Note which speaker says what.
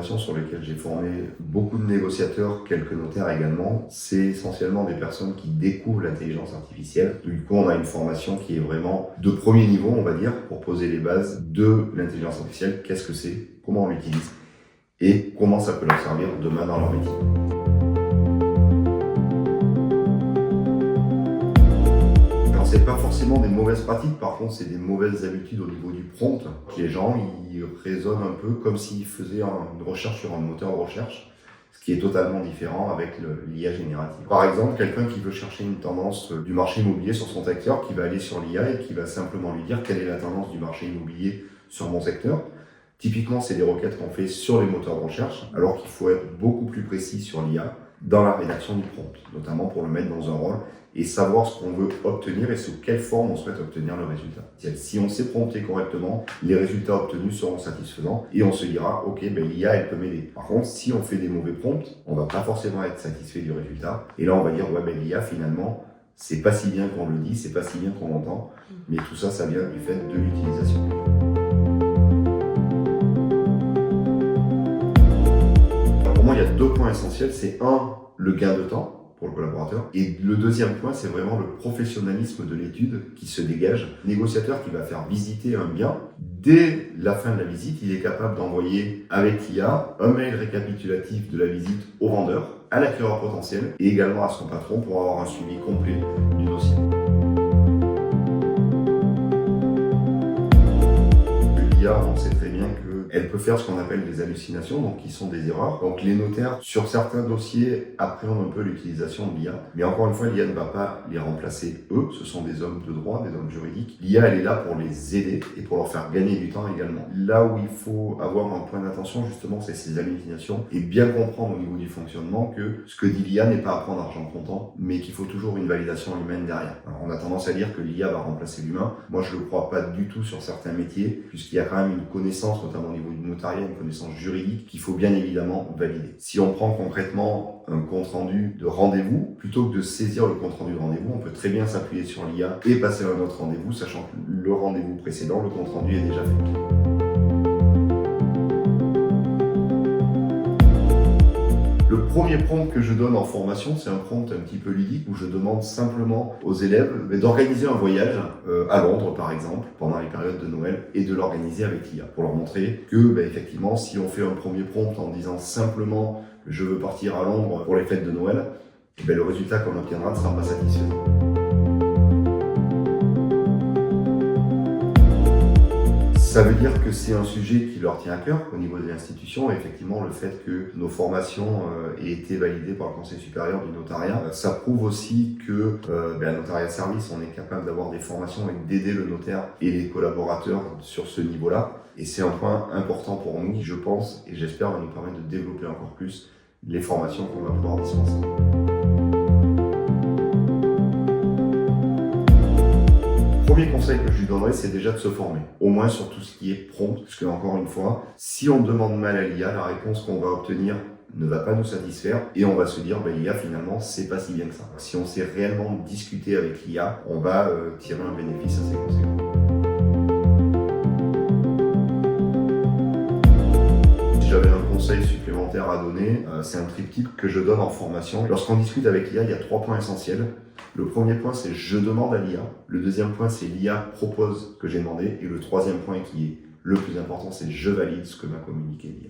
Speaker 1: formations sur lesquelles j'ai formé beaucoup de négociateurs, quelques notaires également, c'est essentiellement des personnes qui découvrent l'intelligence artificielle. Du coup, on a une formation qui est vraiment de premier niveau, on va dire, pour poser les bases de l'intelligence artificielle. Qu'est-ce que c'est, comment on l'utilise et comment ça peut leur servir demain dans leur métier. C'est pas forcément des mauvaises pratiques, par contre c'est des mauvaises habitudes au niveau du prompt. Les gens ils raisonnent un peu comme s'ils faisaient une recherche sur un moteur de recherche, ce qui est totalement différent avec l'IA générative. Par exemple, quelqu'un qui veut chercher une tendance du marché immobilier sur son secteur, qui va aller sur l'IA et qui va simplement lui dire quelle est la tendance du marché immobilier sur mon secteur. Typiquement, c'est des requêtes qu'on fait sur les moteurs de recherche, alors qu'il faut être beaucoup plus précis sur l'IA dans la rédaction du prompt, notamment pour le mettre dans un rôle et savoir ce qu'on veut obtenir et sous quelle forme on souhaite obtenir le résultat. Si on sait prompter correctement, les résultats obtenus seront satisfaisants et on se dira, ok, l'IA, elle peut m'aider. Par contre, si on fait des mauvais prompts, on va pas forcément être satisfait du résultat. Et là, on va dire, l'IA, finalement, c'est pas si bien qu'on le dit, c'est pas si bien qu'on l'entend, mais tout ça, ça vient du fait de l'utilisation. Pour moi, il y a 2 points essentiels. C'est le gain de temps pour le collaborateur. Et le deuxième point, c'est vraiment le professionnalisme de l'étude qui se dégage. Le négociateur qui va faire visiter un bien, dès la fin de la visite, il est capable d'envoyer avec l'IA un mail récapitulatif de la visite au vendeur, à l'acquéreur potentiel et également à son patron pour avoir un suivi complet du dossier. L'IA, on sait très bien qu'elle peut faire ce qu'on appelle des hallucinations, donc qui sont des erreurs. Donc les notaires, sur certains dossiers, appréhendent un peu l'utilisation de l'IA. Mais encore une fois, l'IA ne va pas les remplacer eux. Ce sont des hommes de droit, des hommes juridiques. L'IA, elle est là pour les aider et pour leur faire gagner du temps également. Là où il faut avoir un point d'attention, justement, c'est ces hallucinations et bien comprendre au niveau du fonctionnement que ce que dit l'IA n'est pas à prendre argent comptant, mais qu'il faut toujours une validation humaine derrière. Alors, on a tendance à dire que l'IA va remplacer l'humain. Moi, je ne le crois pas du tout sur certains métiers, puisqu'il y a quand même une connaissance, notamment au niveau du notariat, une connaissance juridique qu'il faut bien évidemment valider. Si on prend concrètement un compte-rendu de rendez-vous, plutôt que de saisir le compte-rendu de rendez-vous, on peut très bien s'appuyer sur l'IA et passer à un autre rendez-vous, sachant que le rendez-vous précédent, le compte-rendu est déjà fait. Le premier prompt que je donne en formation, c'est un prompt un petit peu ludique où je demande simplement aux élèves d'organiser un voyage à Londres par exemple pendant les périodes de Noël et de l'organiser avec l'IA pour leur montrer que effectivement si on fait un premier prompt en disant simplement je veux partir à Londres pour les fêtes de Noël, le résultat qu'on obtiendra ne sera pas satisfaisant. Ça veut dire que c'est un sujet qui leur tient à cœur au niveau de l'institution. Effectivement, le fait que nos formations aient été validées par le Conseil supérieur du notariat, ça prouve aussi que à Notariat Service, on est capable d'avoir des formations et d'aider le notaire et les collaborateurs sur ce niveau-là. Et c'est un point important pour nous qui, je pense, et j'espère, va nous permettre de développer encore plus les formations qu'on va pouvoir dispenser. Le premier conseil que je lui donnerais, c'est déjà de se former, au moins sur tout ce qui est prompt, parce que encore une fois, si on demande mal à l'IA, la réponse qu'on va obtenir ne va pas nous satisfaire et on va se dire l'IA finalement c'est pas si bien que ça. Si on sait réellement discuter avec l'IA, on va tirer un bénéfice assez conséquent. Si j'avais un conseil supplémentaire à donner, c'est un triptyque que je donne en formation. Lorsqu'on discute avec l'IA, il y a 3 points essentiels. Le premier point, c'est je demande à l'IA. Le deuxième point, c'est l'IA propose ce que j'ai demandé. Et le troisième point qui est le plus important, c'est je valide ce que m'a communiqué l'IA.